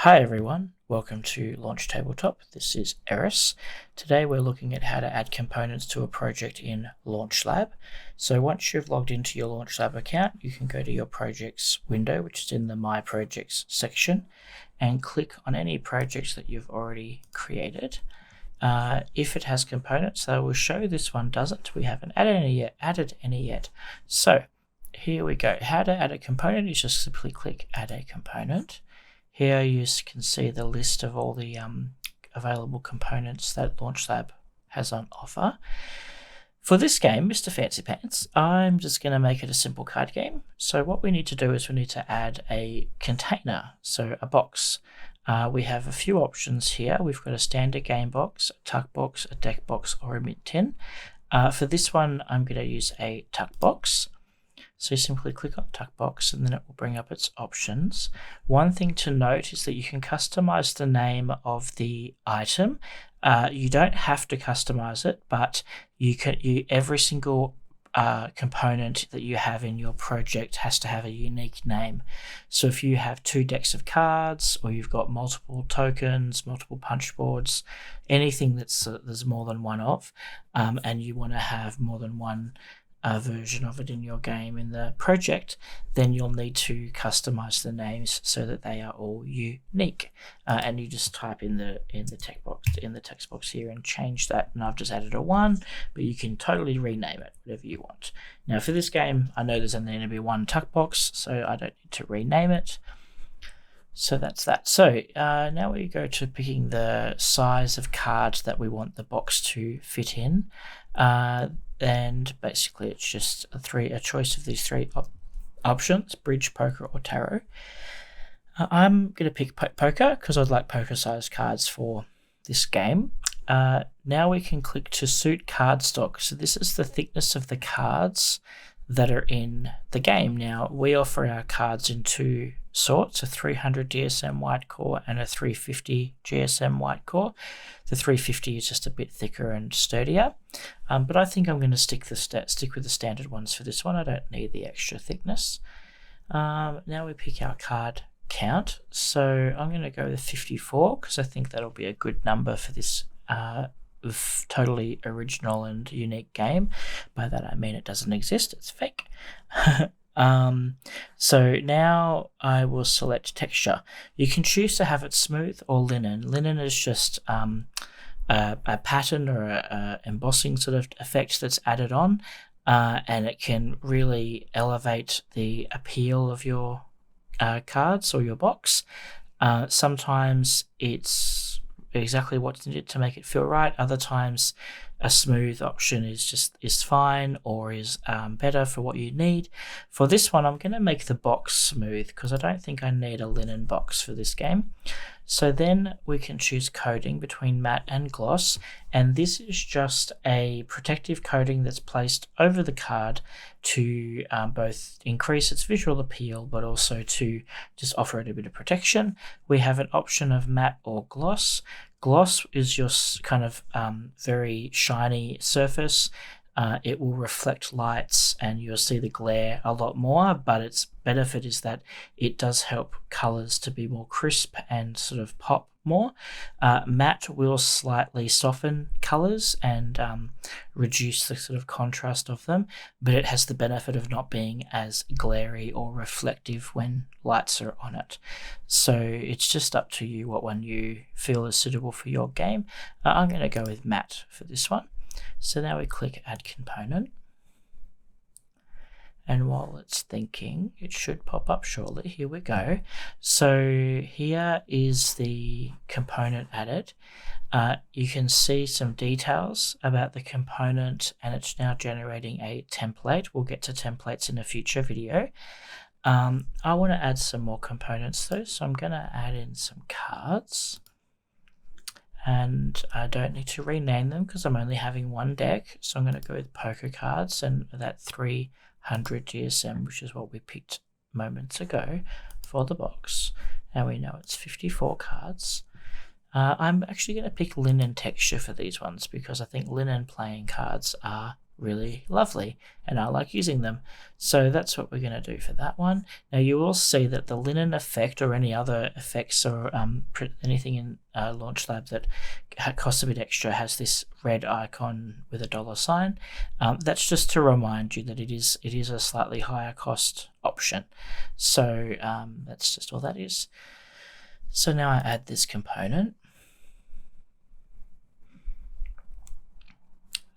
Hi everyone, welcome to Launch Tabletop. This is Eris. Today we're looking at how to add components to a project in Launch Lab. So once you've logged into your Launch Lab account, you can go to your projects window, which is in the My Projects section, and click on any projects that you've already created. If it has components, they will show. This one doesn't. We haven't added any yet. So here we go. How to add a component is just simply click Add a Component. Here you can see the list of all the available components that Launch Lab has on offer. For this game, Mr. Fancy Pants, I'm just going to make it a simple card game. So what we need to do is we need to add a container, so a box. We have a few options here. We've got a standard game box, a tuck box, a deck box, or a mint tin. For this one, I'm going to use a tuck box. So you simply click on tuck box and then it will bring up its options. One thing to note is that you can customize the name of the item. You don't have to customize it, but every single component that you have in your project has to have a unique name. So if you have 2 decks of cards, or you've got multiple tokens, multiple punch boards, anything that's there's more than one of, and you want to have more than one version of it in your game in the project, then you'll need to customize the names so that they are all unique. And you just type in the text box here and change that. And I've just added a 1, but you can totally rename it whatever you want. Now for this game, I know there's only going to be 1 tuck box, so I don't need to rename it. So that's that. So now we go to picking the size of cards that we want the box to fit in. And basically it's just a choice of these 3 options: bridge, poker, or tarot. I'm going to pick poker because I'd like poker sized cards for this game. Now we can click to suit card stock. So this is the thickness of the cards that are in the game. Now we offer our cards in 2 sorts, a 300 GSM white core and a 350 GSM white core. The 350 is just a bit thicker and sturdier, but I think I'm going to stick with the standard ones for this one. I don't need the extra thickness. Now we pick our card count. So I'm going to go with 54 because I think that'll be a good number for this totally original and unique game. By that I mean it doesn't exist, it's fake. So now I will select texture. You can choose to have it smooth or linen. Linen is just a pattern or a embossing sort of effect that's added on, and it can really elevate the appeal of your cards or your box. Sometimes it's exactly what's needed to make it feel right. Other times a smooth option is fine or is better for what you need. For this one, I'm going to make the box smooth because I don't think I need a linen box for this game. So then we can choose coating between matte and gloss, and this is just a protective coating that's placed over the card to both increase its visual appeal but also to just offer it a bit of protection. We have an option of matte or gloss. Gloss is your kind of very shiny surface. It will reflect lights and you'll see the glare a lot more, but its benefit is that it does help colors to be more crisp and sort of pop more. Matte will slightly soften colors and reduce the sort of contrast of them, but it has the benefit of not being as glary or reflective when lights are on it. So it's just up to you what one you feel is suitable for your game. I'm going to go with matte for this one. So now we click Add Component. And while it's thinking, it should pop up shortly. Here we go. So here is the component added. You can see some details about the component, and it's now generating a template. We'll get to templates in a future video. I want to add some more components though, so I'm going to add in some cards. And I don't need to rename them because I'm only having 1 deck. So I'm going to go with poker cards and that 300 GSM, which is what we picked moments ago for the box. Now we know it's 54 cards. I'm actually going to pick linen texture for these ones because I think linen playing cards are really lovely, and I like using them. So that's what we're going to do for that one. Now you will see that the linen effect or any other effects or anything in Launch Lab that costs a bit extra has this red icon with a $sign. That's just to remind you that it is a slightly higher cost option. So that's just all that is. So now I add this component.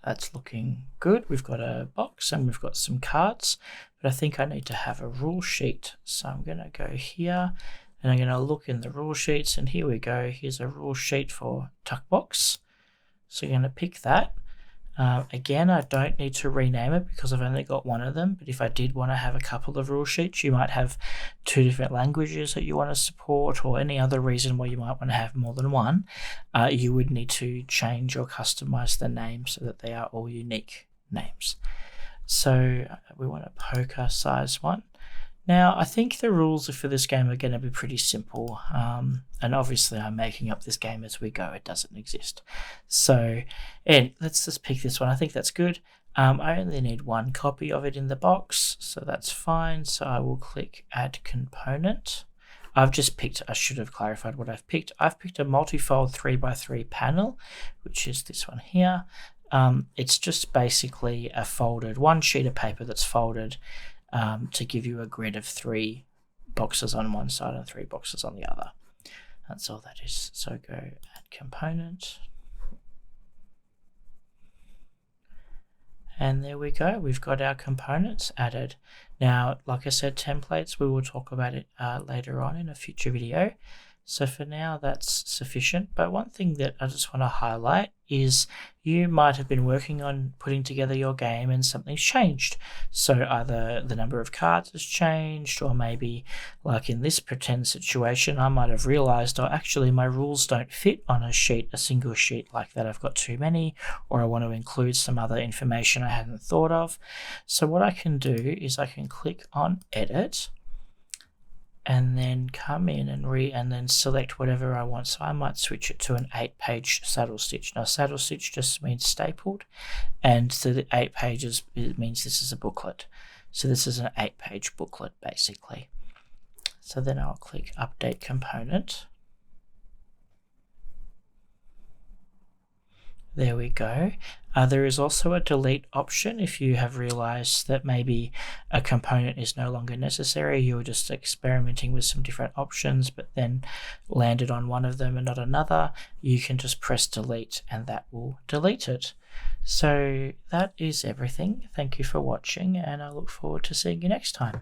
That's looking good. We've got a box and we've got some cards, but I think I need to have a rule sheet. So I'm going to go here and I'm going to look in the rule sheets, and here we go. Here's a rule sheet for tuck box. So I'm going to pick that. Again, I don't need to rename it because I've only got one of them, but if I did want to have a couple of rule sheets, you might have 2 different languages that you want to support, or any other reason why you might want to have more than one. You would need to change or customize the name so that they are all unique names. So we want a poker size one. Now, I think the rules for this game are going to be pretty simple, and obviously I'm making up this game as we go. It doesn't exist. So, and let's just pick this one. I think that's good. I only need 1 copy of it in the box, so that's fine. So I will click Add Component. I've just picked, I should have clarified what I've picked. I've picked a multifold 3x3 panel, which is this one here. It's just basically a folded 1 sheet of paper that's folded to give you a grid of 3 boxes on one side and 3 boxes on the other. That's all that is. So go Add Component. And there we go. We've got our components added. Now, like I said, templates, we will talk about it later on in a future video. So for now, that's sufficient. But one thing that I just want to highlight is you might have been working on putting together your game and something's changed. So either the number of cards has changed, or maybe like in this pretend situation, I might have realized, oh, actually my rules don't fit on a single sheet like that. I've got too many, or I want to include some other information I hadn't thought of. So what I can do is I can click on Edit, and then come in and then select whatever I want. So I might switch it to an 8-page saddle stitch. Now saddle stitch just means stapled, and so the 8 pages, it means this is a booklet. So this is an 8-page booklet basically. So then I'll click Update Component. There we go. There is also a delete option if you have realized that maybe a component is no longer necessary. You were just experimenting with some different options, but then landed on one of them and not another. You can just press delete and that will delete it. So that is everything. Thank you for watching, and I look forward to seeing you next time.